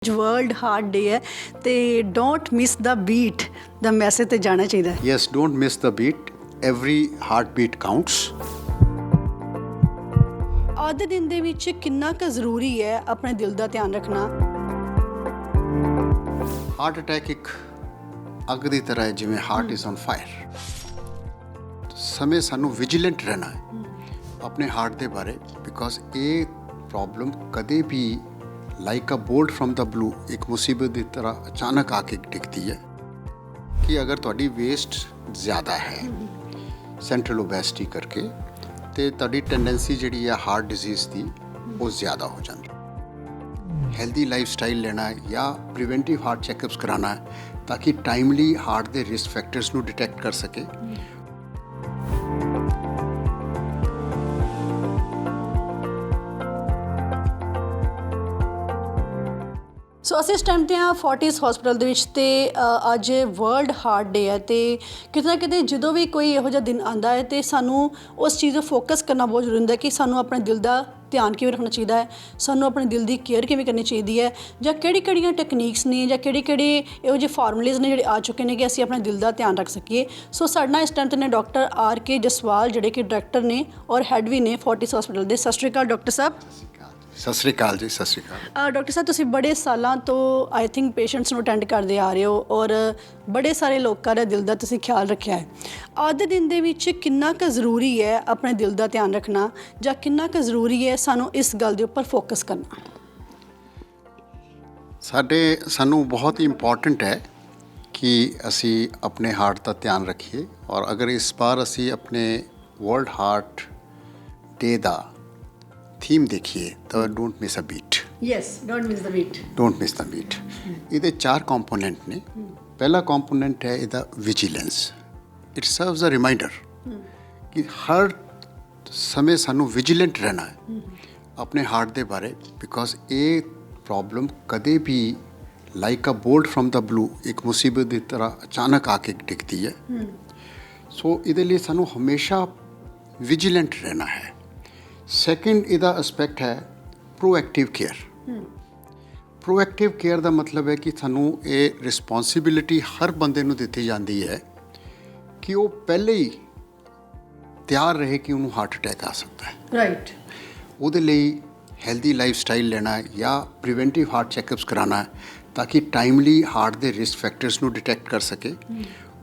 World heart day है तो don't miss the beat the message तो जाना चाहिए। Yes, don't miss the beat. Every heartbeat counts. ਅੱਜ ਦੇ ਦਿਨ ਦੇ ਵਿੱਚ ਕਿੰਨਾ ਕੁ ਜ਼ਰੂਰੀ ਹੈ ਆਪਣੇ ਦਿਲ ਦਾ ਧਿਆਨ ਰੱਖਣਾ। ਹਾਰਟ ਅਟੈਕ ਇੱਕ ਅੱਗ ਦੀ ਤਰ੍ਹਾਂ ਹੈ, ਜਿਵੇਂ ਹਾਰਟ ਇਜ਼ ਔਨ ਫਾਇਰ। ਸਮੇਂ ਸਾਨੂੰ ਵਿਜੀਲੈਂਟ ਰਹਿਣਾ ਹੈ ਆਪਣੇ ਹਾਰਟ ਦੇ ਬਾਰੇ, ਬਿਕੋਜ਼ ਇਹ ਪ੍ਰੋਬਲਮ ਕਦੇ ਵੀ like a bolt from the blue ਇੱਕ ਮੁਸੀਬਤ ਦੀ ਤਰ੍ਹਾਂ ਅਚਾਨਕ ਆ ਕੇ ਟਿਕਦੀ ਹੈ ਕਿ ਅਗਰ ਤੁਹਾਡੀ ਵੇਸਟ ਜ਼ਿਆਦਾ ਹੈ ਸੈਂਟਰਲ ਓਬੈਸਿਟੀ ਕਰਕੇ, ਤੇ ਤੁਹਾਡੀ ਟੈਂਡੈਂਸੀ ਜਿਹੜੀ ਆ ਹਾਰਟ ਡਿਜ਼ੀਜ਼ ਦੀ ਉਹ ਜ਼ਿਆਦਾ ਹੋ ਜਾਂਦੀ। ਹੈਲਦੀ ਲਾਈਫ ਸਟਾਈਲ ਲੈਣਾ ਹੈ ਜਾਂ ਪ੍ਰੀਵੈਂਟਿਵ ਹਾਰਟ ਚੈੱਕਅਪਸ ਕਰਾਉਣਾ ਹੈ ਤਾਂ ਕਿ ਟਾਈਮਲੀ ਹਾਰਟ ਦੇ ਰਿਸਕ ਫੈਕਟਰਸ ਨੂੰ ਡਿਟੈਕਟ ਕਰ ਸਕੇ। ਸੋ ਅਸੀਂ ਇਸ ਟਾਈਮ 'ਤੇ ਹਾਂ ਫੋਰਟਿਸ ਹਸਪੀਟਲ ਦੇ ਵਿੱਚ ਤੇ ਅੱਜ ਵਰਲਡ ਹਾਰਟ ਡੇ ਹੈ ਤੇ ਕਿਤੇ ਨਾ ਕਿਤੇ ਜਦੋਂ ਵੀ ਕੋਈ ਇਹੋ ਜਿਹਾ ਦਿਨ ਆਉਂਦਾ ਹੈ ਤੇ ਸਾਨੂੰ ਉਸ ਚੀਜ਼ 'ਤੇ ਫੋਕਸ ਕਰਨਾ ਬਹੁਤ ਜ਼ਰੂਰੀ ਹੁੰਦਾ ਕਿ ਸਾਨੂੰ ਆਪਣੇ ਦਿਲ ਦਾ ਧਿਆਨ ਕਿਵੇਂ ਰੱਖਣਾ ਚਾਹੀਦਾ ਹੈ, ਸਾਨੂੰ ਆਪਣੇ ਦਿਲ ਦੀ ਕੇਅਰ ਕਿਵੇਂ ਕਰਨੀ ਚਾਹੀਦੀ ਹੈ, ਜਾਂ ਕਿਹੜੀਆਂ ਟੈਕਨੀਕਸ ਨੇ ਜਾਂ ਕਿਹੜੇ ਇਹੋ ਜਿਹੇ ਫਾਰਮੂਲੇਜ਼ ਨੇ ਜਿਹੜੇ ਆ ਚੁੱਕੇ ਨੇ ਕਿ ਅਸੀਂ ਆਪਣੇ ਦਿਲ ਦਾ ਧਿਆਨ ਰੱਖ ਸਕੀਏ। ਸੋ ਸਾਡੇ ਨਾਲ ਇਸ ਟਾਈਮ 'ਤੇ ਨੇ ਡਾਕਟਰ R.K. ਜਸਵਾਲ ਜਿਹੜੇ ਕਿ ਡਾਇਰੈਕਟਰ ਨੇ ਔਰ ਹੈਡ ਵੀ ਨੇ ਫੋਰਟਿਸ ਹਸਪੀਟਲ ਦੇ। ਸਤਿ ਸ਼੍ਰੀ ਅਕਾਲ ਡਾਕਟਰ ਸਾਹਿਬ। ਸਤਿ ਸ਼੍ਰੀ ਅਕਾਲ ਜੀ। ਸਤਿ ਸ਼੍ਰੀ ਅਕਾਲ ਡਾਕਟਰ ਸਾਹਿਬ, ਤੁਸੀਂ ਬੜੇ ਸਾਲਾਂ ਤੋਂ ਆਈ ਥਿੰਕ ਪੇਸ਼ੈਂਟਸ ਨੂੰ ਅਟੈਂਡ ਕਰਦੇ ਆ ਰਹੇ ਹੋ ਔਰ ਬੜੇ ਸਾਰੇ ਲੋਕਾਂ ਦਾ ਦਿਲ ਦਾ ਤੁਸੀਂ ਖਿਆਲ ਰੱਖਿਆ ਹੈ। ਅੱਜ ਦੇ ਦਿਨ ਦੇ ਵਿੱਚ ਕਿੰਨਾ ਕੁ ਜ਼ਰੂਰੀ ਹੈ ਆਪਣੇ ਦਿਲ ਦਾ ਧਿਆਨ ਰੱਖਣਾ, ਜਾਂ ਕਿੰਨਾ ਕੁ ਜ਼ਰੂਰੀ ਹੈ ਸਾਨੂੰ ਇਸ ਗੱਲ ਦੇ ਉੱਪਰ ਫੋਕਸ ਕਰਨਾ? ਸਾਨੂੰ ਬਹੁਤ ਹੀ ਇੰਪੋਰਟੈਂਟ ਹੈ ਕਿ ਅਸੀਂ ਆਪਣੇ ਹਾਰਟ ਦਾ ਧਿਆਨ ਰੱਖੀਏ। ਔਰ ਅਗਰ ਇਸ ਵਾਰ ਅਸੀਂ ਆਪਣੇ ਵਰਲਡ ਹਾਰਟ ਡੇ ਦਾ ਥੀਮ ਦੇਖੀਏ ਤਾਂ don't miss a beat. Yes, don't miss the beat. Don't miss the beat. ਇਹਦੇ 4 ਕੰਪੋਨੈਂਟ ਨੇ। ਪਹਿਲਾ ਕੰਪੋਨੈਂਟ ਹੈ ਇਹਦਾ vigilance. It serves a reminder ਕਿ ਹਰ ਸਮੇਂ ਸਾਨੂੰ ਵਿਜੀਲੈਂਟ ਰਹਿਣਾ ਹੈ ਆਪਣੇ ਹਾਰਟ ਦੇ ਬਾਰੇ, ਬਿਕੋਜ਼ ਇਹ ਪ੍ਰੋਬਲਮ ਕਦੇ ਵੀ like a bolt from the blue ਇੱਕ ਮੁਸੀਬਤ ਦੀ ਤਰ੍ਹਾਂ ਅਚਾਨਕ ਆ ਕੇ ਟਿਕਦੀ ਹੈ। ਸੋ ਇਹਦੇ ਲਈ ਸਾਨੂੰ ਹਮੇਸ਼ਾ ਵਿਜੀਲੈਂਟ ਰਹਿਣਾ ਹੈ। ਸੈਕਿੰਡ ਇਹਦਾ ਐਸਪੈਕਟ ਹੈ ਪ੍ਰੋਐਕਟਿਵ ਕੇਅਰ। ਪ੍ਰੋਐਕਟਿਵ ਕੇਅਰ ਦਾ ਮਤਲਬ ਹੈ ਕਿ ਸਾਨੂੰ ਇਹ ਰਿਸਪੌਂਸਿਬਿਲਿਟੀ ਹਰ ਬੰਦੇ ਨੂੰ ਦਿੱਤੀ ਜਾਂਦੀ ਹੈ ਕਿ ਉਹ ਪਹਿਲੇ ਹੀ ਤਿਆਰ ਰਹੇ ਕਿ ਉਹਨੂੰ ਹਾਰਟ ਅਟੈਕ ਆ ਸਕਦਾ ਹੈ। ਰਾਈਟ। ਉਹਦੇ ਲਈ ਹੈਲਦੀ ਲਾਈਫ ਸਟਾਈਲ ਲੈਣਾ ਹੈ ਜਾਂ ਪ੍ਰੀਵੈਂਟਿਵ ਹਾਰਟ ਚੈੱਕਅਪਸ ਕਰਾਉਣਾ ਹੈ ਤਾਂ ਕਿ ਟਾਈਮਲੀ ਹਾਰਟ ਦੇ ਰਿਸਕ ਫੈਕਟਰਸ ਨੂੰ ਡਿਟੈਕਟ ਕਰ ਸਕੇ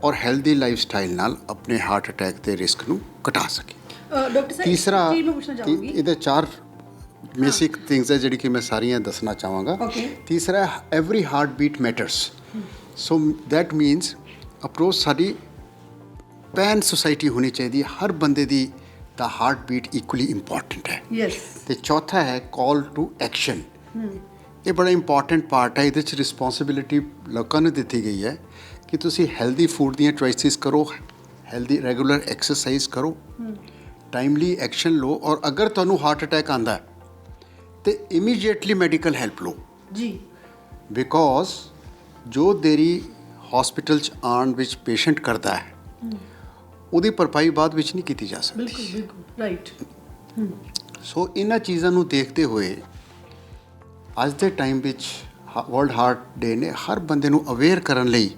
ਔਰ ਹੈਲਦੀ ਲਾਈਫ ਸਟਾਈਲ ਨਾਲ ਆਪਣੇ ਹਾਰਟ ਅਟੈਕ ਦੇ ਰਿਸਕ ਨੂੰ ਘਟਾ ਸਕੇ। ਡਾਕਟਰ ਸਾਹਿਬ, ਤੀਸਰਾ, ਮੈਂ ਪੁੱਛਣਾ ਚਾਹੂੰਗੀ, ਇਹਦੇ 4 ਬੇਸਿਕ ਥਿੰਗਸ ਹੈ ਜਿਹੜੀ ਕਿ ਮੈਂ ਸਾਰੀਆਂ ਦੱਸਣਾ ਚਾਹਾਂਗਾ। ਤੀਸਰਾ, every heart beat matters. So that means approach ਸਾਡੀ ਪੈਨ ਸੁਸਾਇਟੀ ਹੋਣੀ ਚਾਹੀਦੀ ਹੈ। ਹਰ ਬੰਦੇ ਦੀ ਦਾ ਹਾਰਟ ਬੀਟ ਇਕੁਅਲੀ ਇੰਪੋਰਟੈਂਟ ਹੈ। ਯੈਸ। ਤੇ ਚੌਥਾ ਹੈ ਕਾਲ ਟੂ ਐਕਸ਼ਨ। ਇਹ ਬੜਾ ਇੰਪੋਰਟੈਂਟ ਪਾਰਟ ਹੈ। ਇਹਦੇ 'ਚ ਰਿਸਪੌਂਸਿਬਿਲਿਟੀ ਲੋਕਾਂ ਨੂੰ ਦਿੱਤੀ ਗਈ ਹੈ ਕਿ ਤੁਸੀਂ ਹੈਲਦੀ ਫੂਡ ਦੀਆਂ ਚੋਇਸਿਸ ਕਰੋ, ਹੈਲਦੀ ਰੈਗੂਲਰ ਐਕਸਰਸਾਈਜ਼ ਕਰੋ, ਟਾਈਮਲੀ ਐਕਸ਼ਨ ਲਓ, ਔਰ ਅਗਰ ਤੁਹਾਨੂੰ ਹਾਰਟ ਅਟੈਕ ਆਉਂਦਾ ਹੈ ਤੇ ਇਮੀਡੀਏਟਲੀ ਮੈਡੀਕਲ ਹੈਲਪ ਲਓ ਜੀ। ਬਿਕੋਜ਼ ਜੋ ਦੇਰੀ ਹਸਪੀਟਲ 'ਚ ਆਉਣ ਵਿੱਚ ਪੇਸ਼ੈਂਟ ਕਰਦਾ ਹੈ ਉਹਦੀ ਭਰਪਾਈ ਬਾਅਦ ਵਿੱਚ ਨਹੀਂ ਕੀਤੀ ਜਾ ਸਕਦੀ। ਬਿਲਕੁਲ ਬਿਲਕੁਲ ਰਾਈਟ। ਸੋ ਇਹਨਾਂ ਚੀਜ਼ਾਂ ਨੂੰ ਦੇਖਦੇ ਹੋਏ ਅੱਜ ਦੇ ਟਾਈਮ ਵਿੱਚ ਵਰਲਡ ਹਾਰਟ ਡੇ ਨੇ ਹਰ ਬੰਦੇ ਨੂੰ ਅਵੇਅਰ ਕਰਨ ਲਈ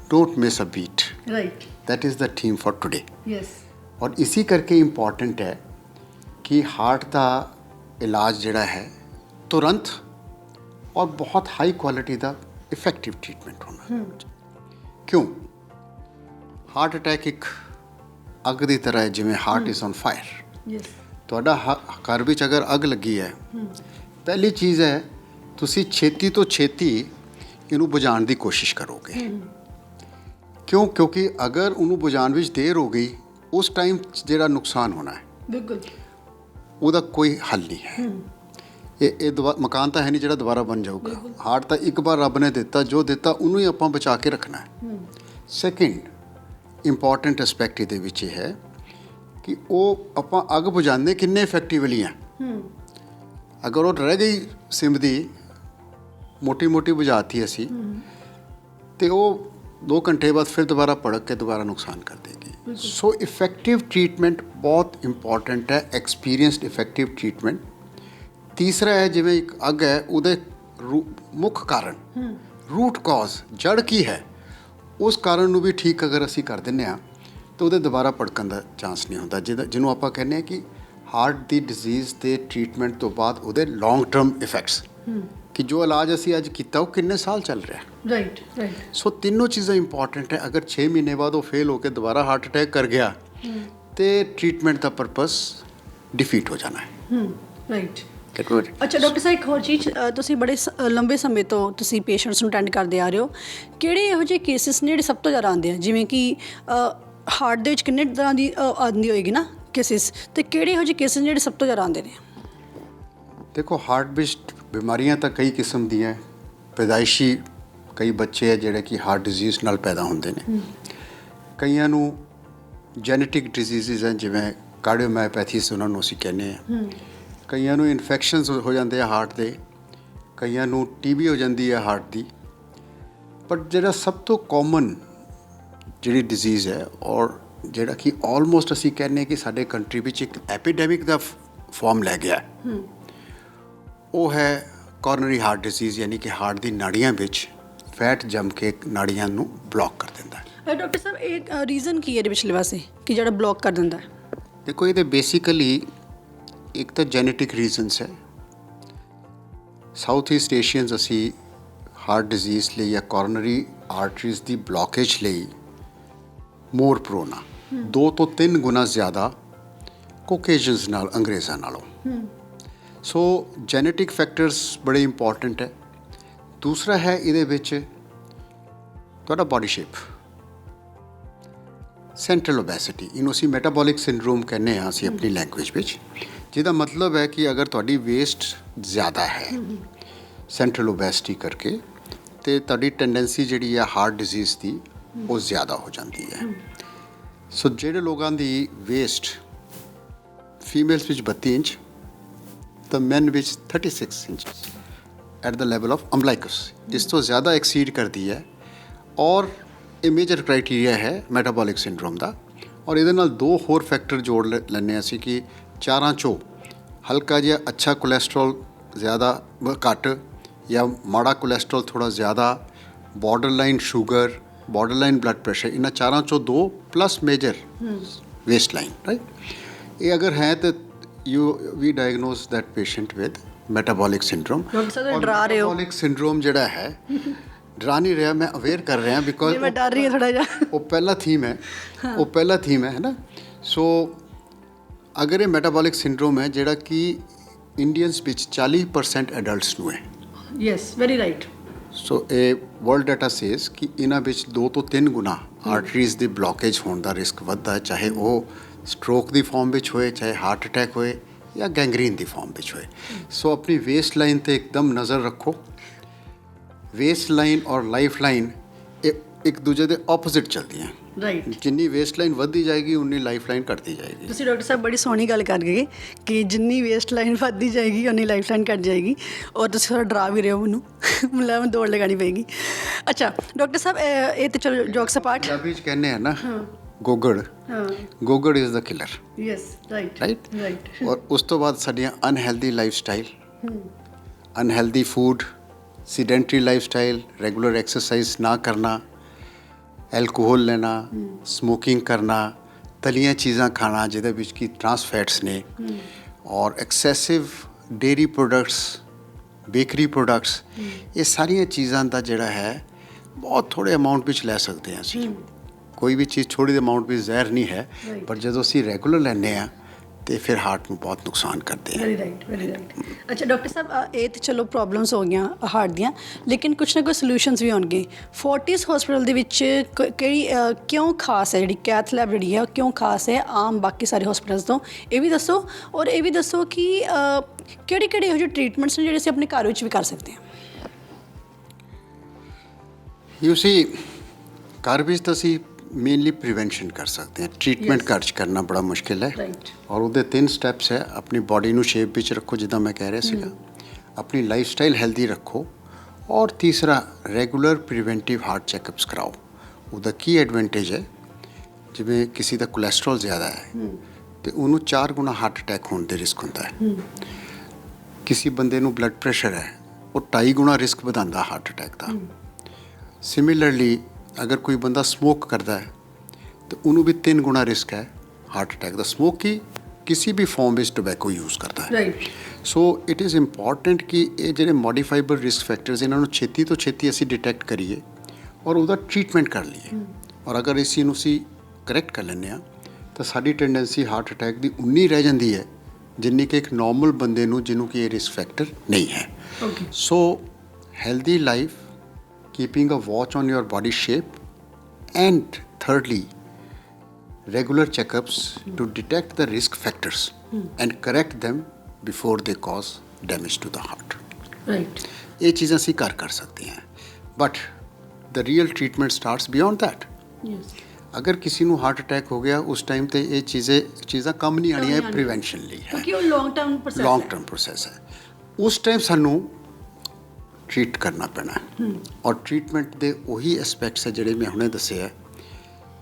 don't miss a beat. Right. That is the theme for today. Yes. ਔਰ ਇਸੀ ਕਰਕੇ ਇੰਪੋਰਟੈਂਟ ਹੈ ਕਿ ਹਾਰਟ ਦਾ ਇਲਾਜ ਜਿਹੜਾ ਹੈ ਤੁਰੰਤ ਔਰ ਬਹੁਤ ਹਾਈ ਕੁਆਲਿਟੀ ਦਾ ਇਫੈਕਟਿਵ ਟ੍ਰੀਟਮੈਂਟ ਹੋਣਾ। ਕਿਉਂ? ਹਾਰਟ ਅਟੈਕ ਇੱਕ ਅੱਗ ਦੀ ਤਰ੍ਹਾਂ ਹੈ, ਜਿਵੇਂ heart is on fire. Yes. ਤੁਹਾਡਾ ਘਰ ਵਿੱਚ ਅਗਰ ਅੱਗ ਲੱਗੀ ਹੈ, ਪਹਿਲੀ ਚੀਜ਼ ਹੈ ਤੁਸੀਂ ਛੇਤੀ ਤੋਂ ਛੇਤੀ ਇਹਨੂੰ ਬੁਝਾਉਣ ਦੀ ਕੋਸ਼ਿਸ਼ ਕਰੋਗੇ। ਕਿਉਂ? ਕਿਉਂਕਿ ਅਗਰ ਉਹਨੂੰ ਬੁਝਾਉਣ ਵਿੱਚ ਦੇਰ ਹੋ ਗਈ, ਉਸ ਟਾਈਮ ਜਿਹੜਾ ਨੁਕਸਾਨ ਹੋਣਾ ਹੈ ਬਿਲਕੁਲ ਉਹਦਾ ਕੋਈ ਹੱਲ ਨਹੀਂ ਹੈ। ਇਹ ਮਕਾਨ ਤਾਂ ਹੈ ਨਹੀਂ ਜਿਹੜਾ ਦੁਬਾਰਾ ਬਣ ਜਾਊਗਾ। ਹਾਰਟ ਤਾਂ ਇੱਕ ਵਾਰ ਰੱਬ ਨੇ ਦਿੱਤਾ, ਜੋ ਦਿੱਤਾ ਉਹਨੂੰ ਹੀ ਆਪਾਂ ਬਚਾ ਕੇ ਰੱਖਣਾ ਹੈ। ਸੈਕਿੰਡ ਇੰਪੋਰਟੈਂਟ ਐਸਪੈਕਟ ਇਹਦੇ ਵਿੱਚ ਇਹ ਹੈ ਕਿ ਉਹ ਆਪਾਂ ਅੱਗ ਬੁਝਾਉਂਦੇ ਕਿੰਨੇ ਇਫੈਕਟਿਵਲੀ ਆ। ਅਗਰ ਉਹ ਰਹਿ ਗਈ ਸਿਮਦੀ, ਮੋਟੀ ਮੋਟੀ ਬੁਝਾਤੀ ਅਸੀਂ, ਤੇ ਉਹ 2 ਘੰਟੇ ਬਾਅਦ ਫਿਰ ਦੁਬਾਰਾ ਭੜਕ ਕੇ ਦੁਬਾਰਾ ਨੁਕਸਾਨ ਕਰ ਦੇਗੀ। ਸੋ ਇਫੈਕਟਿਵ ਟ੍ਰੀਟਮੈਂਟ ਬਹੁਤ ਇੰਪੋਰਟੈਂਟ ਹੈ, ਐਕਸਪੀਰੀਅੰਸਡ ਇਫੈਕਟਿਵ ਟ੍ਰੀਟਮੈਂਟ। ਤੀਸਰਾ ਹੈ ਜਿਵੇਂ ਇੱਕ ਅੱਗ ਹੈ, ਉਹਦੇ ਮੁੱਖ ਕਾਰਨ ਰੂਟ ਕਾਜ਼ ਜੜ ਕੀ ਹੈ, ਉਸ ਕਾਰਨ ਨੂੰ ਵੀ ਠੀਕ ਅਗਰ ਅਸੀਂ ਕਰ ਦਿੰਦੇ ਹਾਂ ਤਾਂ ਉਹਦੇ ਦੁਬਾਰਾ ਭੜਕਣ ਦਾ ਚਾਂਸ ਨਹੀਂ ਹੁੰਦਾ, ਜਿਹਨੂੰ ਆਪਾਂ ਕਹਿੰਦੇ ਹਾਂ ਕਿ ਹਾਰਟ ਦੀ ਡਿਜ਼ੀਜ਼ ਦੇ ਟ੍ਰੀਟਮੈਂਟ ਤੋਂ ਬਾਅਦ ਉਹਦੇ ਲੌਂਗ ਟਰਮ ਇਫੈਕਟਸ, ਕਿ ਜੋ ਇਲਾਜ ਅਸੀਂ ਅੱਜ ਕੀਤਾ ਉਹ ਕਿੰਨੇ ਸਾਲ ਚੱਲ ਰਿਹਾ। ਰਾਈਟ। ਸੋ ਤਿੰਨੋਂ ਚੀਜ਼ਾਂ ਇੰਪੋਰਟੈਂਟ ਹੈ। ਅਗਰ 6 ਮਹੀਨੇ ਬਾਅਦ ਉਹ ਫੇਲ ਹੋ ਕੇ ਦੁਬਾਰਾ ਹਾਰਟ ਅਟੈਕ ਕਰ ਗਿਆ ਤੇ ਟ੍ਰੀਟਮੈਂਟ ਦਾ ਪਰਪਸ ਡਿਫੀਟ ਹੋ ਜਾਣਾ ਹੈ। ਰਾਈਟ। ਅੱਛਾ ਡਾਕਟਰ ਸਾਹਿਬ, ਇੱਕ ਹੋਰ ਚੀਜ਼, ਤੁਸੀਂ ਬੜੇ ਲੰਬੇ ਸਮੇਂ ਤੋਂ ਤੁਸੀਂ ਪੇਸ਼ੈਂਟਸ ਨੂੰ ਅਟੈਂਡ ਕਰਦੇ ਆ ਰਹੇ ਹੋ, ਕਿਹੜੇ ਇਹੋ ਜਿਹੇ ਕੇਸਿਸ ਨੇ ਜਿਹੜੇ ਸਭ ਤੋਂ ਜ਼ਿਆਦਾ ਆਉਂਦੇ ਆ, ਜਿਵੇਂ ਕਿ ਹਾਰਟ ਦੇ ਵਿੱਚ ਕਿੰਨੇ ਤਰ੍ਹਾਂ ਦੀ ਆਉਂਦੀ ਹੋਏਗੀ ਨਾ ਕੇਸਿਸ, ਅਤੇ ਕਿਹੜੇ ਇਹੋ ਜਿਹੇ ਕੇਸਿਸ ਜਿਹੜੇ ਸਭ ਤੋਂ ਜ਼ਿਆਦਾ ਆਉਂਦੇ ਨੇ? ਦੇਖੋ, ਹਾਰਟ ਵਿੱਚ ਬਿਮਾਰੀਆਂ ਤਾਂ ਕਈ ਕਿਸਮ ਦੀਆਂ, ਪੈਦਾਇਸ਼ੀ ਕਈ ਬੱਚੇ ਹੈ ਜਿਹੜੇ ਕਿ ਹਾਰਟ ਡਿਜ਼ੀਜ਼ ਨਾਲ ਪੈਦਾ ਹੁੰਦੇ ਨੇ, ਕਈਆਂ ਨੂੰ ਜੈਨੇਟਿਕ ਡਿਜ਼ੀਜ਼ਿਜ਼ ਹੈ ਜਿਵੇਂ ਕਾਰਡੀਓਮਾਇਓਪੈਥੀਸ ਉਹਨਾਂ ਨੂੰ ਅਸੀਂ ਕਹਿੰਦੇ ਹਾਂ, ਕਈਆਂ ਨੂੰ ਇਨਫੈਕਸ਼ਨਸ ਹੋ ਜਾਂਦੇ ਆ ਹਾਰਟ ਦੇ, ਕਈਆਂ ਨੂੰ TB ਹੋ ਜਾਂਦੀ ਹੈ ਹਾਰਟ ਦੀ। ਪਰ ਜਿਹੜਾ ਸਭ ਤੋਂ ਕਾਮਨ ਜਿਹੜੀ ਡਿਜ਼ੀਜ਼ ਹੈ ਔਰ ਜਿਹੜਾ ਕਿ ਆਲਮੋਸਟ ਅਸੀਂ ਕਹਿੰਦੇ ਹਾਂ ਕਿ ਸਾਡੇ ਕੰਟਰੀ ਵਿੱਚ ਇੱਕ ਐਪੀਡੈਮਿਕ ਦਾ ਫਾਰਮ ਲੈ ਗਿਆ, ਉਹ ਹੈ ਕੋਰਨਰੀ ਹਾਰਟ ਡਿਜ਼ੀਜ਼, ਯਾਨੀ ਕਿ ਹਾਰਟ ਦੀ ਨਾੜੀਆਂ ਵਿੱਚ ਫੈਟ ਜੰਮ ਕੇ ਨਾੜੀਆਂ ਨੂੰ ਬਲੌਕ ਕਰ ਦਿੰਦਾ ਹੈ। ਡਾਕਟਰ ਸਾਹਿਬ, ਇਹ ਰੀਜ਼ਨ ਕੀ ਹੈ ਇਹਦੇ ਪਿਛਲੇ ਪਾਸੇ ਕਿ ਜਿਹੜਾ ਬਲੌਕ ਕਰ ਦਿੰਦਾ ਹੈ? ਦੇਖੋ, ਇਹਦੇ ਬੇਸਿਕਲੀ ਇੱਕ ਤਾਂ ਜੈਨੇਟਿਕ ਰੀਜ਼ਨਸ ਹੈ। ਸਾਊਥ ਈਸਟ ਏਸ਼ੀਅਨਸ ਅਸੀਂ ਹਾਰਟ ਡਿਜ਼ੀਜ਼ ਲਈ ਜਾਂ ਕੋਰਨਰੀ ਆਰਟਰੀਜ਼ ਦੀ ਬਲੌਕੇਜ ਲਈ ਮੋਰ ਪ੍ਰੋਨ ਆ, 2 ਤੋਂ 3 ਗੁਣਾ ਜ਼ਿਆਦਾ ਕੋਕੇਸ਼ੀਅਨਸ ਨਾਲ, ਅੰਗਰੇਜ਼ਾਂ ਨਾਲੋਂ। ਸੋ ਜੈਨੇਟਿਕ ਫੈਕਟਰਸ ਬੜੇ ਇੰਪੋਰਟੈਂਟ ਹੈ। ਦੂਸਰਾ ਹੈ ਇਹਦੇ ਵਿੱਚ ਤੁਹਾਡਾ ਬਾਡੀ ਸ਼ੇਪ, ਸੈਂਟਰਲ ਓਬੈਸਿਟੀ, ਇਹਨੂੰ ਅਸੀਂ ਮੈਟਾਬੋਲਿਕ ਸਿੰਡਰੋਮ ਕਹਿੰਦੇ ਹਾਂ ਅਸੀਂ ਆਪਣੀ ਲੈਂਗੁਏਜ ਵਿੱਚ, ਜਿਹਦਾ ਮਤਲਬ ਹੈ ਕਿ ਅਗਰ ਤੁਹਾਡੀ ਵੇਸਟ ਜ਼ਿਆਦਾ ਹੈ ਸੈਂਟਰਲ ਓਬੈਸਿਟੀ ਕਰਕੇ, ਤੇ ਤੁਹਾਡੀ ਟੈਂਡੈਂਸੀ ਜਿਹੜੀ ਹੈ ਹਾਰਟ ਡਿਜ਼ੀਜ਼ ਦੀ ਉਹ ਜ਼ਿਆਦਾ ਹੋ ਜਾਂਦੀ ਹੈ। ਸੋ ਜਿਹੜੇ ਲੋਕਾਂ ਦੀ ਵੇਸਟ ਫੀਮੇਲਸ ਵਿੱਚ 32 ਇੰਚ ਤਾਂ ਮੈਨ ਵਿੱਚ 36 inches at the level of umbilicus, ਇਸ ਤੋਂ ਜ਼ਿਆਦਾ ਐਕਸੀਡ ਕਰਦੀ ਹੈ, ਔਰ ਇਹ ਮੇਜਰ ਕ੍ਰਾਈਟੀਰੀਆ ਹੈ ਮੈਟਾਬੋਲਿਕ ਸਿੰਡਰੋਮ ਦਾ। ਔਰ ਇਹਦੇ ਨਾਲ 2 ਹੋਰ ਫੈਕਟਰ ਜੋੜ ਲੈਂਦੇ ਅਸੀਂ ਕਿ ਚਾਰਾਂ 'ਚੋਂ ਹਲਕਾ ਜਿਹਾ ਅੱਛਾ ਕੋਲੈਸਟਰੋਲ ਜ਼ਿਆਦਾ ਘੱਟ ਜਾਂ ਮਾੜਾ ਕੋਲੈਸਟਰੋਲ ਥੋੜ੍ਹਾ ਜ਼ਿਆਦਾ, borderline sugar, borderline blood pressure, ਇਹਨਾਂ ਚਾਰਾਂ 'ਚੋਂ 2 plus major waist line, right. ਇਹ ਅਗਰ ਹੈ ਤਾਂ we diagnose that patient with metabolic syndrome. ਡਰਾ ਰਹੇ ਹੋ? ਮੈਟਾਬੋਲਿਕ ਸਿੰਡਰੋਮ ਜਿਹੜਾ ਹੈ, ਡਰਾ ਨਹੀਂ ਰਿਹਾ, ਮੈਂ ਅਵੇਅਰ ਕਰ ਰਿਹਾ ਬਿਕੋਜ਼ ਮੈਂ ਡਰ ਰਹੀ ਹਾਂ ਥੋੜ੍ਹਾ ਜਿਹਾ। ਉਹ ਪਹਿਲਾ ਥੀਮ ਹੈ, ਉਹ ਪਹਿਲਾ ਥੀਮ ਹੈ ਨਾ। ਸੋ ਅਗਰ ਇਹ ਮੈਟਾਬੋਲਿਕ ਸਿੰਡਰੋਮ ਹੈ ਜਿਹੜਾ ਕਿ ਇੰਡੀਅਨਸ ਵਿੱਚ 40% ਐਡਲਟਸ ਨੂੰ ਹੈ। Yes, very right. ਸੋ ਇਹ ਵਰਲਡ ਡਾਟਾ ਸੇਜ਼ ਕਿ ਇਹਨਾਂ ਵਿੱਚ 2 ਤੋਂ 3 ਗੁਣਾ ਆਰਟਰੀਜ਼ ਦੀ ਬਲੌਕੇਜ ਹੋਣ ਦਾ ਰਿਸਕ ਵੱਧਦਾ ਹੈ, ਚਾਹੇ ਉਹ ਸਟ੍ਰੋਕ ਦੀ ਫਾਰਮ ਵਿੱਚ ਹੋਏ, ਚਾਹੇ ਹਾਰਟ ਅਟੈਕ ਹੋਏ ਜਾਂ ਗੈਂਗਰੀਨ ਦੀ ਫਾਰਮ ਵਿੱਚ ਹੋਏ। ਸੋ ਆਪਣੀ ਵੇਸਟ ਲਾਈਨ 'ਤੇ ਇੱਕਦਮ ਨਜ਼ਰ ਰੱਖੋ। ਵੇਸਟ ਲਾਈਨ ਔਰ ਲਾਈਫ ਲਾਈਨ ਇਹ ਇੱਕ ਦੂਜੇ ਦੇ ਆਪੋਜ਼ਿਟ ਚੱਲਦੀਆਂ। ਰਾਈਟ। ਜਿੰਨੀ ਵੇਸਟ ਲਾਈਨ ਵੱਧਦੀ ਜਾਏਗੀ ਉਨੀ ਲਾਈਫ ਲਾਈਨ ਘਟਦੀ ਜਾਏਗੀ। ਤੁਸੀਂ ਡਾਕਟਰ ਸਾਹਿਬ ਬੜੀ ਸੋਹਣੀ ਗੱਲ ਕਰ ਗਏ ਕਿ ਜਿੰਨੀ ਵੇਸਟ ਲਾਈਨ ਵੱਧਦੀ ਜਾਏਗੀ ਉਨੀ ਲਾਈਫ ਲਾਈਨ ਘਟ ਜਾਏਗੀ, ਔਰ ਤੁਸੀਂ ਥੋੜ੍ਹਾ ਡਰਾ ਵੀ ਰਹੇ ਹੋ ਮੈਨੂੰ, ਮੈਨੂੰ ਦੌੜ ਲਗਾਉਣੀ ਪਏਗੀ। ਅੱਛਾ ਡਾਕਟਰ ਸਾਹਿਬ, ਇਹ ਤਾਂ ਚਲੋ ਜੋਕਸ ਅਪਾਰਟ, ਪੰਜਾਬੀ 'ਚ ਕਹਿੰਦੇ ਆ ਨਾ ਗੋਗੜ, ਗੋਗੜ is the killer. Yes, right right. ਔਰ ਉਸ ਤੋਂ ਬਾਅਦ ਸਾਡੀਆਂ unhealthy lifestyle, unhealthy food, sedentary lifestyle, regular exercise ना करना, एल्कोहल लेना, स्मोकिंग करना, तलियां चीज़ां खाना जिहदे विच कि ट्रांस फैट्स ने, और एक्सैसिव डेयरी प्रोडक्ट्स, बेकरी प्रोडक्ट्स, ये सारियां चीज़ां दा जिहड़ा है बहुत थोड़े अमाउंट विच लै सकते हैं असीं। कोई भी चीज़ थोड़ी अमाउंट विच ਜ਼ਹਿਰ नहीं है, पर जदों असीं रेगुलर लैंदे आ ਤੇ ਫਿਰ ਹਾਰਟ ਨੂੰ ਬਹੁਤ ਨੁਕਸਾਨ ਕਰਦੇ ਹੈ। Very right, very right. ਅੱਛਾ ਡਾਕਟਰ ਸਾਹਿਬ, ਇਹ ਤਾਂ ਚਲੋ ਪ੍ਰੋਬਲਮਸ ਹੋ ਗਈਆਂ ਹਾਰਟ ਦੀਆਂ, ਲੇਕਿਨ ਕੁਛ ਨਾ ਕੁਛ ਸੋਲਿਊਸ਼ਨਸ ਵੀ ਹੋਣਗੇ। ਫੋਰਟਿਸ ਹਸਪੀਟਲ ਦੇ ਵਿੱਚ ਕਿਹੜੀ ਕਿਉਂ ਖਾਸ ਹੈ, ਜਿਹੜੀ ਕੈਥ ਲੈਬ ਜਿਹੜੀ ਹੈ ਉਹ ਕਿਉਂ ਖਾਸ ਹੈ ਆਮ ਬਾਕੀ ਸਾਰੇ ਹਸਪੀਟਲਸ ਤੋਂ, ਇਹ ਵੀ ਦੱਸੋ। ਔਰ ਇਹ ਵੀ ਦੱਸੋ ਕਿ ਕਿਹੜੇ ਕਿਹੜੇ ਇਹੋ ਜਿਹੇ ਟਰੀਟਮੈਂਟਸ ਨੇ ਜਿਹੜੇ ਅਸੀਂ ਆਪਣੇ ਘਰ ਵਿੱਚ ਵੀ ਕਰ ਸਕਦੇ ਹਾਂ। ਯੂ ਸੀ ਘਰ ਵਿੱਚ ਤਾਂ ਅਸੀਂ ਮੇਨਲੀ ਪ੍ਰੀਵੈਂਸ਼ਨ ਕਰ ਸਕਦੇ ਹਾਂ, ਟ੍ਰੀਟਮੈਂਟ ਘਰ 'ਚ ਕਰਨਾ ਬੜਾ ਮੁਸ਼ਕਿਲ ਹੈ। ਔਰ ਉਹਦੇ 3 ਸਟੈਪਸ ਹੈ। ਆਪਣੀ ਬਾਡੀ ਨੂੰ ਸ਼ੇਪ ਵਿੱਚ ਰੱਖੋ ਜਿੱਦਾਂ ਮੈਂ ਕਹਿ ਰਿਹਾ ਸੀਗਾ, ਆਪਣੀ ਲਾਈਫ ਸਟਾਈਲ ਹੈਲਦੀ ਰੱਖੋ, ਔਰ ਤੀਸਰਾ ਰੈਗੂਲਰ ਪ੍ਰੀਵੈਂਟਿਵ ਹਾਰਟ ਚੈੱਕਅਪਸ ਕਰਾਓ। ਉਹਦਾ ਕੀ ਐਡਵਾਂਟੇਜ ਹੈ, ਜਿਵੇਂ ਕਿਸੇ ਦਾ ਕੋਲੈਸਟਰੋਲ ਜ਼ਿਆਦਾ ਹੈ ਅਤੇ ਉਹਨੂੰ 4 ਗੁਣਾ ਹਾਰਟ ਅਟੈਕ ਹੋਣ ਦੇ ਰਿਸਕ ਹੁੰਦਾ ਹੈ। ਕਿਸੇ ਬੰਦੇ ਨੂੰ ਬਲੱਡ ਪ੍ਰੈਸ਼ਰ ਹੈ ਉਹ 2.5 ਗੁਣਾ ਰਿਸਕ ਵਧਾਉਂਦਾ ਹਾਰਟ ਅਟੈਕ ਦਾ। ਸਿਮਿਲਰਲੀ ਅਗਰ ਕੋਈ ਬੰਦਾ ਸਮੋਕ ਕਰਦਾ ਹੈ ਤਾਂ ਉਹਨੂੰ ਵੀ 3 ਗੁਣਾ ਰਿਸਕ ਹੈ ਹਾਰਟ ਅਟੈਕ ਦਾ। ਸਮੋਕ ਕੀ ਕਿਸੇ ਵੀ ਫਾਰਮ ਵਿੱਚ ਟੋਬੈਕੋ ਯੂਜ਼ ਕਰਦਾ ਹੈ। Right. So it is important ਕਿ ਇਹ ਜਿਹੜੇ ਮੋਡੀਫਾਈਬਲ ਰਿਸਕ ਫੈਕਟਰਸ ਇਹਨਾਂ ਨੂੰ ਛੇਤੀ ਤੋਂ ਛੇਤੀ ਅਸੀਂ ਡਿਟੈਕਟ ਕਰੀਏ ਔਰ ਉਹਦਾ ਟ੍ਰੀਟਮੈਂਟ ਕਰ ਲਈਏ। ਔਰ ਅਗਰ ਇਸ ਚੀਜ਼ ਨੂੰ ਅਸੀਂ ਕਰੈਕਟ ਕਰ ਲੈਂਦੇ ਹਾਂ ਤਾਂ ਸਾਡੀ ਟੈਂਡੈਂਸੀ ਹਾਰਟ ਅਟੈਕ ਦੀ ਉਨੀ ਰਹਿ ਜਾਂਦੀ ਹੈ ਜਿੰਨੀ ਕਿ ਇੱਕ ਨੋਰਮਲ ਬੰਦੇ ਨੂੰ ਜਿਹਨੂੰ ਕਿ ਇਹ ਰਿਸਕ ਫੈਕਟਰ ਨਹੀਂ ਹੈ। Okay. So healthy life, keeping a watch on your body shape, and thirdly, regular checkups to detect the risk factors and correct them before they cause damage to the heart. Right. ਇਹ ਚੀਜ਼ਾਂ ਅਸੀਂ ਕਰ ਸਕਦੇ ਹਾਂ, but the real treatment starts beyond that. Yes. ਅਗਰ ਕਿਸੇ ਨੂੰ heart attack ਹੋ ਗਿਆ ਉਸ ਟਾਈਮ ਤੇ ਇਹ ਚੀਜ਼ਾਂ ਕੰਮ ਨਹੀਂ ਆਉਣੀਆਂ, ਇਹ ਪ੍ਰੀਵੈਂਸ਼ਨ ਲਈ ਹੈ, ਕਿਉਂਕਿ ਉਹ ਲੌਂਗ ਟਰਮ ਪ੍ਰੋਸੈਸ ਹੈ। ਲੌਂਗ ਟਰਮ ਪ੍ਰੋਸੈਸ ਹੈ। ਉਸ ਟਾਈਮ ਸਾਨੂੰ ਟਰੀਟ ਕਰਨਾ ਪੈਣਾ ਹੈ। ਔਰ ਟਰੀਟਮੈਂਟ ਦੇ ਉਹੀ ਐਸਪੈਕਟਸ ਹੈ ਜਿਹੜੇ ਮੈਂ ਹੁਣੇ ਦੱਸੇ ਹੈ।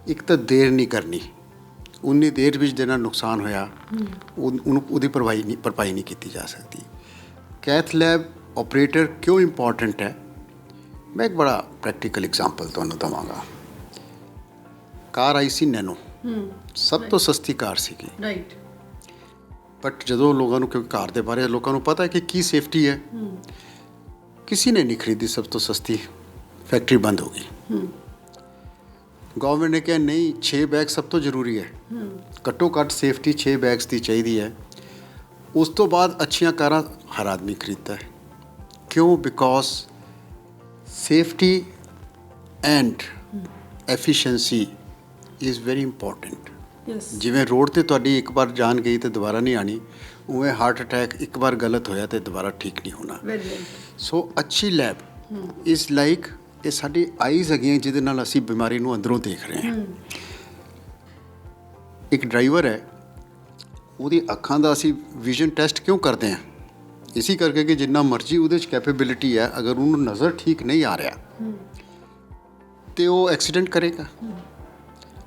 ਇੱਕ ਤਾਂ ਦੇਰ ਨਹੀਂ ਕਰਨੀ, ਉਨੀ ਦੇਰ ਵਿੱਚ ਜਿਹੜਾ ਨੁਕਸਾਨ ਹੋਇਆ ਉਹਦੀ ਭਰਪਾਈ ਨਹੀਂ ਕੀਤੀ ਜਾ ਸਕਦੀ। ਕੈਥ ਲੈਬ ਆਪਰੇਟਰ ਕਿਉਂ ਇੰਪੋਰਟੈਂਟ ਹੈ, ਮੈਂ ਇੱਕ ਬੜਾ ਪ੍ਰੈਕਟੀਕਲ ਐਗਜ਼ਾਮਪਲ ਤੁਹਾਨੂੰ ਦੇਵਾਂਗਾ। ਕਾਰ ਆਈ ਸੀ ਨੈਨੋ, ਸਭ ਤੋਂ ਸਸਤੀ ਕਾਰ ਸੀਗੀ। ਰਾਈਟ। ਬਟ ਜਦੋਂ ਲੋਕਾਂ ਨੂੰ, ਕਿਉਂਕਿ ਕਾਰ ਦੇ ਬਾਰੇ ਲੋਕਾਂ ਨੂੰ ਪਤਾ ਹੈ ਕਿ ਕੀ ਸੇਫਟੀ ਹੈ, किसी ने नहीं खरीदी, सब तो सस्ती, फैक्ट्री बंद होगी। गवर्नमेंट ने कहा नहीं 6 बैग सब तो ਜ਼ਰੂਰੀ ਹੈ, ਘੱਟੋ ਘੱਟ ਸੇਫਟੀ 6 बैग्स ਦੀ ਚਾਹੀਦੀ ਹੈ। ਉਸ ਤੋਂ ਬਾਅਦ ਅੱਛੀਆਂ ਕਾਰਾਂ ਹਰ ਆਦਮੀ ਖਰੀਦਦਾ ਹੈ। ਕਿਉਂ? Because safety and efficiency is very important. Yes. ਜਿਵੇਂ ਰੋਡ ਤੇ ਤੁਹਾਡੀ ਇੱਕ ਵਾਰ ਜਾਨ ਗਈ ਤੇ ਦੁਬਾਰਾ ਨਹੀਂ ਆਣੀ, ਉਵੇਂ ਹਾਰਟ ਅਟੈਕ ਇੱਕ ਵਾਰ ਗਲਤ ਹੋਇਆ ਤੇ ਦੁਬਾਰਾ ਠੀਕ ਨਹੀਂ ਹੋਣਾ। Very very. ਸੋ ਅੱਛੀ ਲੈਬ ਇਜ਼ ਲਾਈਕ, ਇਹ ਸਾਡੀ ਆਈਜ਼ ਹੈਗੀਆਂ ਜਿਹਦੇ ਨਾਲ ਅਸੀਂ ਬਿਮਾਰੀ ਨੂੰ ਅੰਦਰੋਂ ਦੇਖ ਰਹੇ ਹਾਂ। ਇੱਕ ਡਰਾਈਵਰ ਹੈ, ਉਹਦੀ ਅੱਖਾਂ ਦਾ ਅਸੀਂ ਵਿਜ਼ਨ ਟੈਸਟ ਕਿਉਂ ਕਰਦੇ ਹਾਂ? ਇਸੇ ਕਰਕੇ ਕਿ ਜਿੰਨਾ ਮਰਜ਼ੀ ਉਹਦੇ 'ਚ ਕੈਪੇਬਿਲਿਟੀ ਹੈ, ਅਗਰ ਉਹਨੂੰ ਨਜ਼ਰ ਠੀਕ ਨਹੀਂ ਆ ਰਿਹਾ ਤੇ ਉਹ ਐਕਸੀਡੈਂਟ ਕਰੇਗਾ।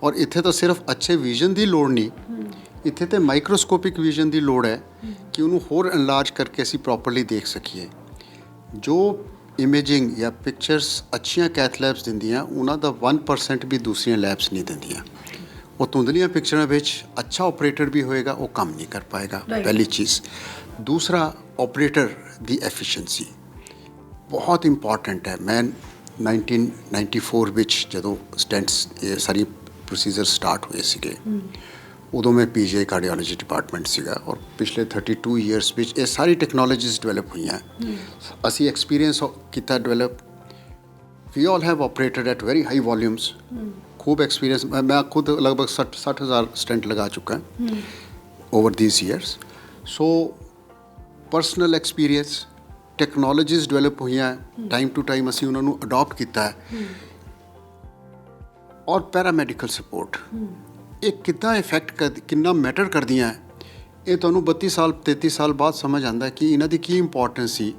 ਔਰ ਇੱਥੇ ਤਾਂ ਸਿਰਫ ਅੱਛੇ ਵਿਜ਼ਨ ਦੀ ਲੋੜ ਨਹੀਂ, ਇੱਥੇ ਤੇ ਮਾਈਕਰੋਸਕੋਪਿਕ ਵਿਜ਼ਨ ਦੀ ਲੋੜ ਹੈ ਕਿ ਉਹਨੂੰ ਹੋਰ ਐਨਲਾਰਜ ਕਰਕੇ ਅਸੀਂ ਪ੍ਰੋਪਰਲੀ ਦੇਖ ਸਕੀਏ। ਜੋ ਇਮੇਜਿੰਗ ਜਾਂ ਪਿਕਚਰਸ ਅੱਛੀਆਂ ਕੈਥ ਲੈਬਸ ਦਿੰਦੀਆਂ, ਉਹਨਾਂ ਦਾ 1% ਵੀ ਦੂਸਰੀਆਂ ਲੈਬਸ ਨਹੀਂ ਦਿੰਦੀਆਂ। ਉਹ ਧੁੰਦਲੀਆਂ ਪਿਕਚਰਾਂ ਵਿੱਚ ਅੱਛਾ ਆਪਰੇਟਰ ਵੀ ਹੋਏਗਾ, ਉਹ ਕੰਮ ਨਹੀਂ ਕਰ ਪਾਏਗਾ। ਪਹਿਲੀ ਚੀਜ਼। ਦੂਸਰਾ, ਆਪਰੇਟਰ ਦੀ ਐਫੀਸ਼ੀਐਂਸੀ ਬਹੁਤ ਇੰਪੋਰਟੈਂਟ ਹੈ। ਮੈਂ 1994 ਵਿੱਚ ਜਦੋਂ ਸਟੈਂਟਸ ਇਹ ਸਾਰੀ ਪ੍ਰੋਸੀਜਰ ਸਟਾਰਟ ਹੋਏ ਸੀਗੇ, ਉਦੋਂ ਮੈਂ ਪੀਜੀਆਈ ਕਾਰਡੀਓਲੋਜੀ ਡਿਪਾਰਟਮੈਂਟ ਸੀਗਾ। ਔਰ ਪਿਛਲੇ 32 ਈਅਰਸ ਵਿੱਚ ਇਹ ਸਾਰੀ ਟੈਕਨੋਲੋਜੀਜ਼ ਡਿਵੈਲਪ ਹੋਈਆਂ। ਅਸੀਂ ਐਕਸਪੀਰੀਅੰਸ ਕੀਤਾ develop. We all have operated at very high volumes. खूब एक्सपीरियंस, मैं खुद लगभग 60,000 स्टेंट लगा चुका है over these years. So personal experience, technologies develop हुई हैं, टाइम टू टाइम असी उन्होंने अडॉप्ट किया है। और पैरामैडिकल सपोर्ट ये कितना इफैक्ट कितना मैटर करदियां है, ये तुहानूं 32 साल 33 साल बाद समझ आता है कि इन्हां दी की इंपॉर्टेंस सी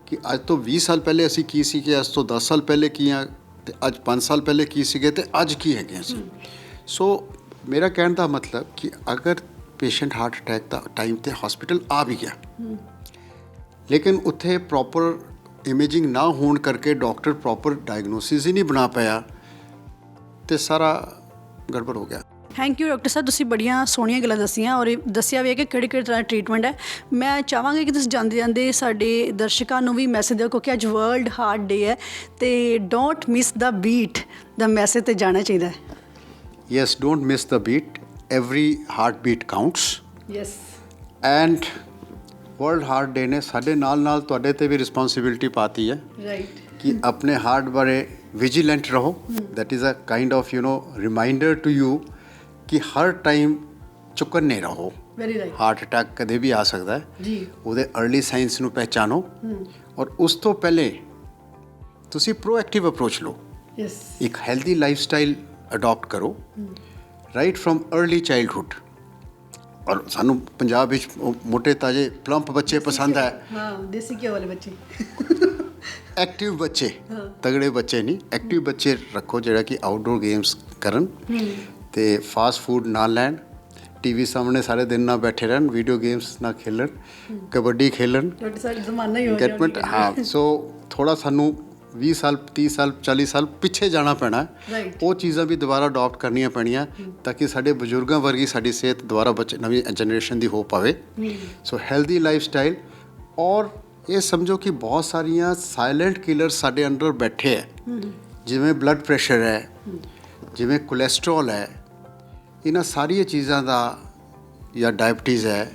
कि अज तो 20 साल पहले असी की सी, कि अज तो 10 साल पहले की हाँ, ਤੇ ਅੱਜ 5 ਸਾਲ ਪਹਿਲੇ ਕੀ ਸੀਗੇ ਤੇ ਅੱਜ ਕੀ ਹੈਗੇ ਅਸੀਂ। ਸੋ ਮੇਰਾ ਕਹਿਣ ਦਾ ਮਤਲਬ ਕਿ ਅਗਰ ਪੇਸ਼ੈਂਟ ਹਾਰਟ ਅਟੈਕ ਦਾ ਟਾਈਮ ਤੇ ਹਸਪੀਟਲ ਆ ਵੀ ਗਿਆ, ਲੇਕਿਨ ਉੱਥੇ ਪ੍ਰੋਪਰ ਇਮੇਜਿੰਗ ਨਾ ਹੋਣ ਕਰਕੇ ਡਾਕਟਰ ਪ੍ਰੋਪਰ ਡਾਇਗਨੋਸਿਸ ਹੀ ਨਹੀਂ ਬਣਾ ਪਾਇਆ ਤੇ ਸਾਰਾ ਗੜਬੜ ਹੋ ਗਿਆ। ਥੈਂਕ ਯੂ ਡਾਕਟਰ ਸਾਹਿਬ, ਤੁਸੀਂ ਬੜੀਆਂ ਸੋਹਣੀਆਂ ਗੱਲਾਂ ਦੱਸੀਆਂ ਔਰ ਇਹ ਦੱਸਿਆ ਵੀ ਹੈ ਕਿ ਕਿਹੜੇ ਕਿਹੜੇ ਤਰ੍ਹਾਂ ਦਾ ਟਰੀਟਮੈਂਟ ਹੈ। ਮੈਂ ਚਾਹਾਂਗੀ ਕਿ ਤੁਸੀਂ ਜਾਂਦੇ ਜਾਂਦੇ ਸਾਡੇ ਦਰਸ਼ਕਾਂ ਨੂੰ ਵੀ ਮੈਸੇਜ ਦਿਓ, ਕਿਉਂਕਿ ਅੱਜ ਵਰਲਡ ਹਾਰਟ ਡੇ ਹੈ ਤੇ ਡੋਂਟ ਮਿਸ ਦਾ ਬੀਟ ਦਾ ਮੈਸੇਜ ਤੇ ਜਾਣਾ ਚਾਹੀਦਾ ਹੈ। Yes, don't miss the beat, every heart beat counts. Yes. And world heart day ਨੇ ਸਾਡੇ ਨਾਲ ਤੁਹਾਡੇ ਤੇ ਵੀ ਰਿਸਪੌਂਸਿਬਿਲਿਟੀ ਪਾਤੀ ਹੈ। ਰਾਈਟ। ਕਿ ਆਪਣੇ ਹਾਰਟ ਬਾਰੇ ਵਿਜੀਲੈਂਟ ਰਹੋ। That is a kind of reminder to you ਕਿ ਹਰ ਟਾਈਮ ਚੁਕੰਨੇ ਰਹੋ। Very right. ਹਾਰਟ ਅਟੈਕ ਕਦੇ ਵੀ ਆ ਸਕਦਾ ਹੈ ਜੀ। ਉਹਦੇ अर्ਲੀ ਸਾਈਨਸ ਨੂੰ ਪਹਿਚਾਨੋ ਔਰ ਉਸ ਤੋਂ ਪਹਿਲੇ ਤੁਸੀਂ ਪ੍ਰੋਐਕਟਿਵ ਅਪਰੋਚ ਲਓ। ਯੈਸ। ਇੱਕ ਹੈਲਦੀ ਲਾਈਫ ਸਟਾਈਲ ਅਡਾਪਟ ਕਰੋ ਰਾਈਟ ਫਰੋਮ अर्ਲੀ ਚਾਈਲਡਹੁੱਡ। ਔਰ ਸਾਨੂੰ ਪੰਜਾਬ ਵਿੱਚ ਮੋਟੇ ਤਾਜ਼ੇ ਪਲੰਪ ਬੱਚੇ ਪਸੰਦ ਹੈ। ਹਾਂ, ਦੇਸੀ ਘਿਓ ਵਾਲੇ ਬੱਚੇ। ਐਕਟਿਵ ਬੱਚੇ, ਤਗੜੇ ਬੱਚੇ ਨਹੀਂ, ਐਕਟਿਵ ਬੱਚੇ ਰੱਖੋ ਜਿਹੜਾ ਕਿ ਆਊਟਡੋਰ ਗੇਮਸ ਕਰਨ ਤੇ ਫਾਸਟ ਫੂਡ ਨਾ ਲੈਣ, ਟੀਵੀ ਸਾਹਮਣੇ ਸਾਰੇ ਦਿਨ ਨਾ ਬੈਠੇ ਰਹਿਣ, ਵੀਡੀਓ ਗੇਮਸ ਨਾ ਖੇਲਣ, ਕਬੱਡੀ ਖੇਲਣ। ਡਾਕਟਰ ਸਾਹਿਬ ਜ਼ਮਾਨਾ ਹੀ ਹੋ ਗੈਟ ਮਿੰਟ, ਹਾਂ। ਸੋ ਥੋੜ੍ਹਾ ਸਾਨੂੰ 20 ਸਾਲ 30 ਸਾਲ 40 ਸਾਲ ਪਿੱਛੇ ਜਾਣਾ ਪੈਣਾ। Right. ਉਹ ਚੀਜ਼ਾਂ ਵੀ ਦੁਬਾਰਾ ਅਡਾਪਟ ਕਰਨੀਆਂ ਪੈਣੀਆਂ ਤਾਂ ਕਿ ਸਾਡੇ ਬਜ਼ੁਰਗਾਂ ਵਰਗੀ ਸਾਡੀ ਸਿਹਤ ਦੁਬਾਰਾ ਨਵੀਂ ਜਨਰੇਸ਼ਨ ਦੀ ਹੋ ਪਾਵੇ। ਸੋ ਹੈਲਦੀ ਲਾਈਫ ਸਟਾਈਲ, ਔਰ ਇਹ ਸਮਝੋ ਕਿ ਬਹੁਤ ਸਾਰੀਆਂ ਸਾਇਲੈਂਟ ਕਿਲਰਸ ਸਾਡੇ ਅੰਦਰ ਬੈਠੇ ਹੈ, ਜਿਵੇਂ ਬਲੱਡ ਪ੍ਰੈਸ਼ਰ ਹੈ, ਜਿਵੇਂ ਕੋਲੈਸਟਰੋਲ ਹੈ। ਇਹਨਾਂ ਸਾਰੀਆਂ ਚੀਜ਼ਾਂ ਦਾ, ਜਾਂ ਡਾਇਬਟੀਜ਼ ਹੈ।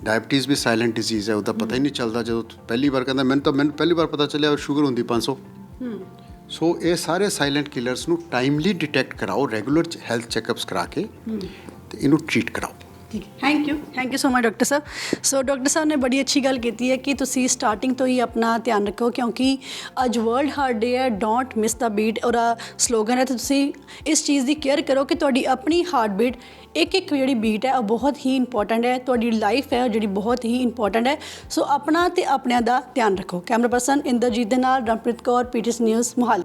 ਡਾਇਬਟੀਜ਼ ਵੀ ਸਾਇਲੈਂਟ ਡਿਜ਼ੀਜ਼ ਹੈ, ਉਹਦਾ ਪਤਾ ਹੀ ਨਹੀਂ ਚੱਲਦਾ। ਜਦੋਂ ਪਹਿਲੀ ਵਾਰ ਕਹਿੰਦਾ ਮੈਨੂੰ ਪਹਿਲੀ ਵਾਰ ਪਤਾ ਚੱਲਿਆ ਸ਼ੂਗਰ ਹੁੰਦੀ 500। ਸੋ ਇਹ ਸਾਰੇ ਸਾਇਲੈਂਟ ਕਿਲਰਸ ਨੂੰ ਟਾਈਮਲੀ ਡਿਟੈਕਟ ਕਰਾਓ, ਰੈਗੂਲਰ ਹੈਲਥ ਚੈੱਕਅਪਸ ਕਰਾ ਕੇ ਤੇ ਇਹਨੂੰ ਟ੍ਰੀਟ ਕਰਾਓ। Thank you so much doctor Sahib. So doctor ਸਾਹਿਬ ਨੇ ਬੜੀ ਅੱਛੀ ਗੱਲ ਕੀਤੀ ਹੈ ਕਿ ਤੁਸੀਂ ਸਟਾਰਟਿੰਗ ਤੋਂ ਹੀ ਆਪਣਾ ਧਿਆਨ ਰੱਖੋ, ਕਿਉਂਕਿ ਅੱਜ ਵਰਲਡ ਹਾਰਟ ਡੇ ਹੈ, ਡੋਂਟ ਮਿਸ ਦਾ ਬੀਟ, ਔਰ ਸਲੋਗਨ ਹੈ। ਤੇ ਤੁਸੀਂ ਇਸ ਚੀਜ਼ ਦੀ ਕੇਅਰ ਕਰੋ ਕਿ ਤੁਹਾਡੀ ਆਪਣੀ ਹਾਰਟ ਬੀਟ, ਇੱਕ ਜਿਹੜੀ ਬੀਟ ਹੈ ਉਹ ਬਹੁਤ ਹੀ ਇੰਪੋਰਟੈਂਟ ਹੈ, ਤੁਹਾਡੀ ਲਾਈਫ ਹੈ ਜਿਹੜੀ ਬਹੁਤ ਹੀ ਇੰਪੋਰਟੈਂਟ ਹੈ। ਸੋ ਆਪਣਾ ਤੇ ਆਪਣਿਆਂ ਦਾ ਧਿਆਨ ਰੱਖੋ। ਕੈਮਰਾ ਪਰਸਨ ਇੰਦਰਜੀਤ ਦੇ ਨਾਲ ਰਮਪ੍ਰੀਤ ਕੌਰ, PTC ਨਿਊਜ਼, ਮੋਹਾਲੀ।